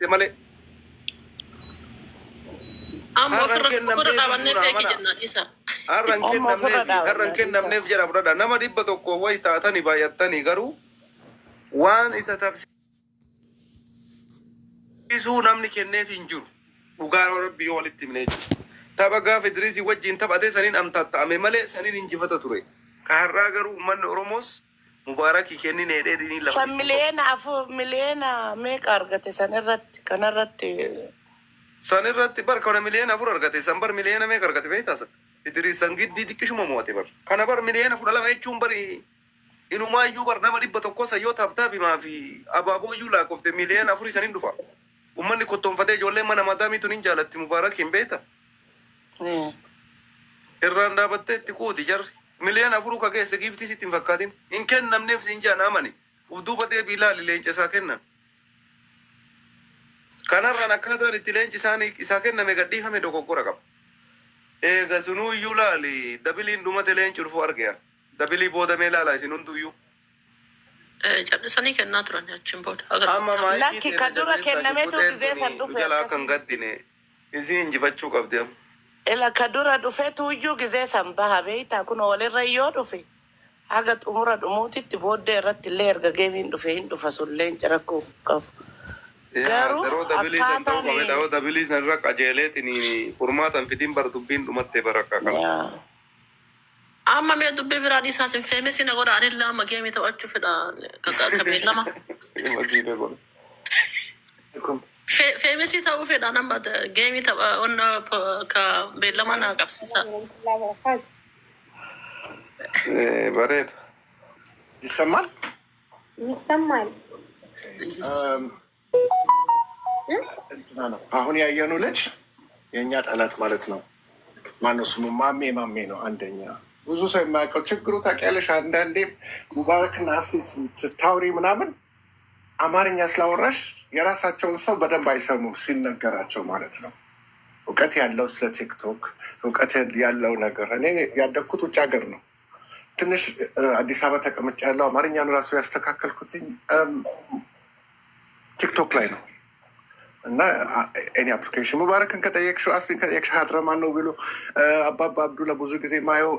مالي أما فرد أبني فيك جنة إسا أرنكن نمني فجر أبدا نما ديبا توكو ويستاتني بايتني غرو وان إسا تبسيسو نمني كنه فينجر وقالوا ربي يولد من يجو تبقى في دريسي وجين تبقى سنين أمتات أمي مالي سنين إنجفتة تري كهرا غرو من أرموس مبارك كني نيدي لا ملينا ميك أرغتي سنرت بر كنا مليون أفور أرغتي سنبر مليون ميك أرغتي بيتاس إدري سنجد دي كشو مواتي بر كنا بر مليون أفور لا ما يجون بري إنه ما يجوا بر نما ريبة توكوسا يوت هبتا بما في أبابو يولا كفت مليون أفور سنين دفع ومن كنتم فتى جولة من مدامي تنين جالت مبارك إم بيتا الران دابت تكوتي جر مليون أفور كاكي سكيفتي ستين فكاتين إن كان نمنف سنجا نامني ودوبة بلال لين جساكنا كان رانا كذا رتلين جساني إساكن نمي قدي هم دوكو كوركم غزنو يولا لي دبلين دوما تلين شرفو أرجع دبلي بودا ميلا لا سنون دويو جاب سني كنا تراني أشمبود لكن كدورة كنا ميتو جزء سندوفة جلا كان قدينه إنسين جبتشو قبضيهم إلا كدورة دفعتو يو جزء سنبها بيتا كنا ولا ريو دفع حاجة أمورا دموتي تبود رت اللي أرجع جيمين دفعين دفع سولين جركو كف درو دبلي سنتو كم درو دبلي سنرك أجيلت إني فورمات أنفيتين بردوبين دومات تبركا كلاس أما ما يدوب بفرادي ساسن فيمسين أقول عن الله ما جيمي توقف في كميل لما فيمسي تاو في دانا بعد جيمي تبع أن كميل لما ناقبسيسا بريد يسمال እንትና ነው አሁን ያየነው ልጅ የእኛ ጠላት ማለት ነው። ማነው ስሙ? ማሜ ነው አንደኛ። ብዙ ሰው የማያውቀው ችግሩ ታውቂያለሽ። አንዳንዴ ሙባረክና አስሊት ስታውሪ ምናምን አማርኛ ስላወራሽ የራሳቸውን ሰው በደንብ አይሰሙም ሲነገራቸው ማለት ነው። እውቀት ያለው ስለ ቲክቶክ እውቀት ያለው ነገር እኔ ያደግኩት ውጭ ሀገር ነው። ትንሽ አዲስ አበባ ተቀምጬ ያለው አማርኛን ራሱ ያስተካከልኩት ቲክቶክ ላይ ነው። እና እኔ አፕሊኬሽን ሙባረክን ከጠየቅሽው አስሊን ከጠየቅሽ ሀድረማን ነው ብሎ አባባ አብዱላ ብዙ ጊዜ ማየው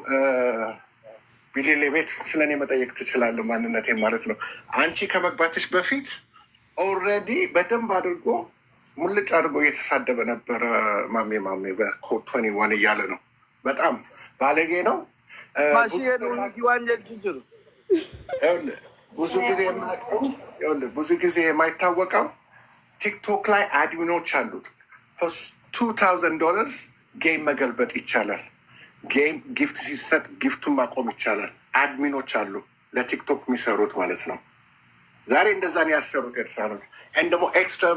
ቢሌሌ ቤት ስለኔ መጠየቅ ትችላለህ ማንነቴን ማለት ነው። አንቺ ከመግባትሽ በፊት ኦልሬዲ በደንብ አድርጎ ሙልጭ አድርጎ እየተሳደበ ነበረ። ማሜ በኮድ 21 እያለ ነው። በጣም ባለጌ ነው። ብዙ ጊዜ የማይታወቀው ቲክቶክ ላይ አድሚኖች አሉት። $2,000 ጌም መገልበጥ ይቻላል። ጌም ጊፍት ሲሰጥ ጊፍቱን ማቆም ይቻላል። አድሚኖች አሉ ለቲክቶክ የሚሰሩት ማለት ነው። ዛሬ እንደዛን ያሰሩት ኤርትራኖች። and ደግሞ ኤክስትራ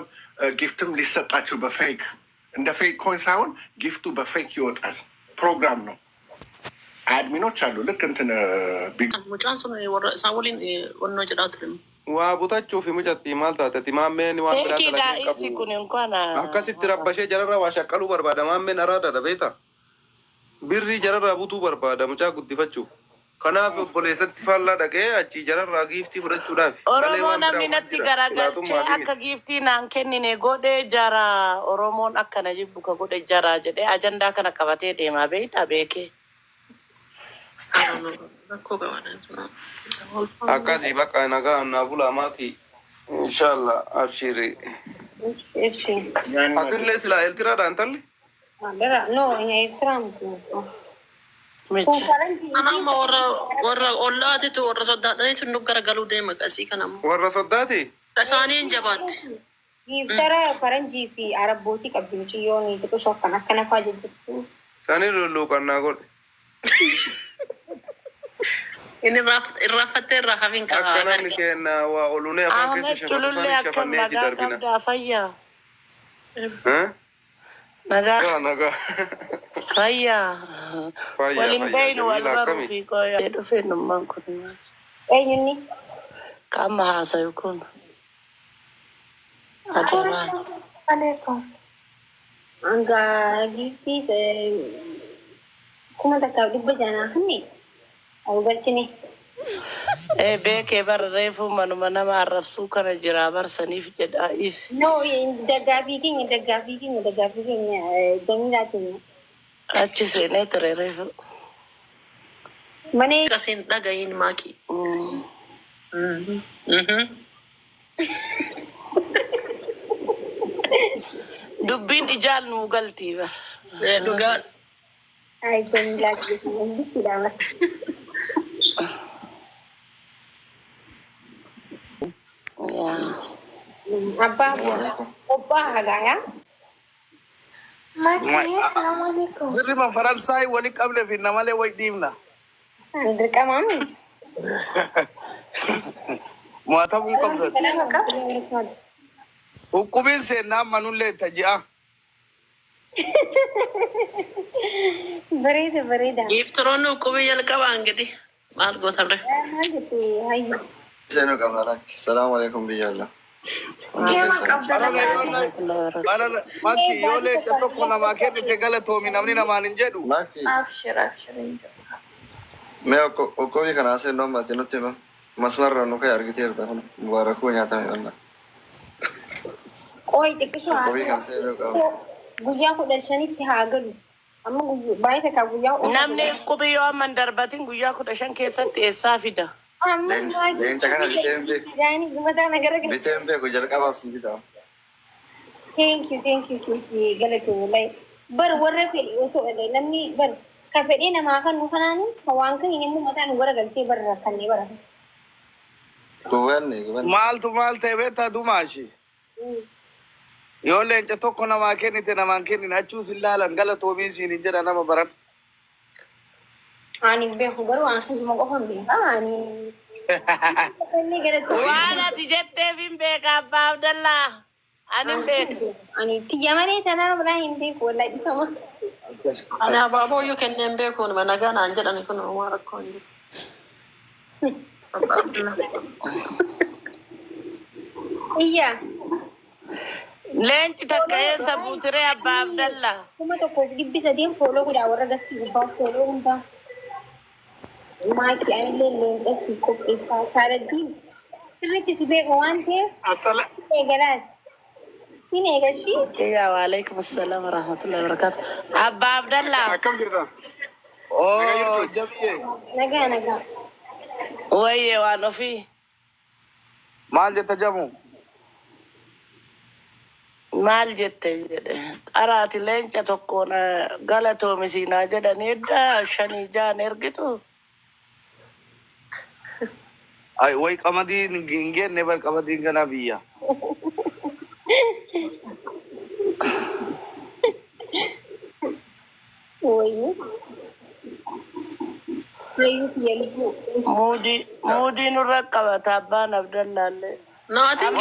ጊፍትም ሊሰጣቸው በፌክ እንደ ፌክ ኮይን ሳይሆን ጊፍቱ በፌክ ይወጣል። ፕሮግራም ነው። አድሚኖች አሉ ልክ እንትን ሙጫን ሱን ሳውሊን ወኖ ጅራትም ዋቡታችሁ ፊሙጨቲ ማልታተቲ ማሜን ዋን አካሲት ረባሼ ጀረራ ዋሻቀሉ በርባዳ ማሜን አራዳዳ ቤታ ብሪ ጀረራ ቡቱ በርባዳ ሙጫ ጉዲፈችሁ ከናፍ ቦሌሰት ፋላ ደቄ አቺ ጀረራ ጊፍቲ ፍረቹዳፍ ኦሮሞን አሚነቲ ገራገልቼ አከ ጊፍቲ ናንከኒኔ ጎዴ ጀራ ኦሮሞን አከነ ጅቡ ከጎዴ ጀራ ጀዴ አጀንዳ ከነ ቀበቴ ዴማ ቤታ ቤኬ akkasi bakka nagaa naafula maati inshallah abshiri atillee sila eltiraadha intalli anama warra ollaatitu warra soddaadhanitu nu garagaluu deema qasii kanammo warra soddaati isaaniin jabaatti giftara faranjii fi arabbootii qabdi muciyyoon xiqqoo shokkan akkana faa jejjettu isaanii lulluuqannaa godhe ini irrafattee irraa hafin qaba akkanani kenna waa olunee afaan keessa shafatusanii shafanneeti darbina fayyaa nagaa fayyaa waliin beeynu wal baruu fi qoyaa dhufeenummaan kun eenyunni qaama haasayu kun Assalamualaikum. Angga gifti kuma tak tahu di bejana ni. Aku baca ni. beekee bara reefu manuma nama arrabsuu kana jira barsaniif jedhaa'is. No, daggaafii keenya Jamilaatiin. Achi seenee ture reefu. Mana Akkasiin dhaga'iin maakii. Dubbiin ijaan nuu galtii bara. Dhugaa. ay Jamilaatiin bisidama. Abbaa hagaaya. Assalamualaikum. Dirrima Faransaay wali qabne finna malee way dhiibna. Dirqamaan. Mo'atamuu qabdati. Hukumiin seennaa manullee taji'a. Bareeda. Giiftiroonni huccubbii jalqabaa enggidi. Maal gootarre? Maal jettee hayyu. Seno kamalak. Assalamualaikum biyalla. Maki yoolee tokko namaa kennite galatoomi namni namaan hin jedhu. Maki. Abshir. Me okowi kana se no mati no tema. Masmarra no kay argiteerta kun mubaraku nyaatame walla. Qoy xiqqishu Okowi kana se no ka. guyyaa 15tti haa galu. Amma baay'ee takka guyyaa Namni qubii yoo amman darbatin guyyaa 15 keessatti eessaa fida. Leenca kana bitembe. Yaani gumataa nagara gala. Bitembe ko jalqabaaf si bitaa. Thank you sis galatoo wallahi. Bar warra fedhi osoo namni bar ka fedhii namaa kan nu kanaan waan kan inni mataa nu gara galchee barra kannee bara. Gowanne. Maal ta'e beektaa dumaashi. Yoo leenca tokko namaa kennite namaan kennin achuus hin laalan galatoomii siin hin jedha nama baran. Ani beeku garuu ani suma qofan beeka ani. Waan ati jetteef hin beeka abbaa Abdallaa. Ani hin beeka. Ani tiyya malee tanaa biraa hin beeku wallahi dhifama. Ani abaaboo yoo kenneen beekuun nagaa naan jedhani kun waan rakkoo hin jiru. Iyyaa. Leenci takka eessa buutiree abbaa Abdallaa. 1,300 fooloo guddaa warra gastii gubbaa fooloo hundaa. Maakii anillee leencatti qopheessaa saaladdiin sirriitti si beeku waan ta'eef eegalaati. Siin eegashii. Yaa waalaikum assalam warahmatullahi wabarakatuh. Abbaa Abdallaa. Akkam jirta? Oo jabiye. Nagaa. Wayyee waan ofii. Maal jetta jamu? Maal jette jedhe qaraati leenca tokkoon galatoomisinaa jedhanii edda 5-6 ergitu. Ay way qamadiin hin geenne bar qamadiin kana biyya. Wayne. Muudii nurra qabata abbaan Abdallaallee. No, I think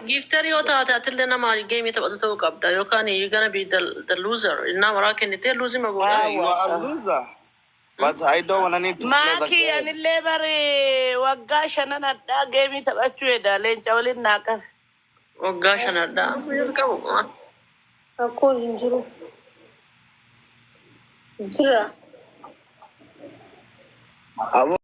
gifter yoo taate atillee nama game taphatu ta'uu qabda yookaan you gonna be the loser. Nama rakkoo inni ta'e losing ma godha. You are a loser. But I don't want need to play the Maakii game. anillee bari waggaa 5 addaa geemii taphachuu edda leenca waliin naa qabe. Waggaa 5 addaa. Jalqabu. Akkoo hin jiru. Jira. Abo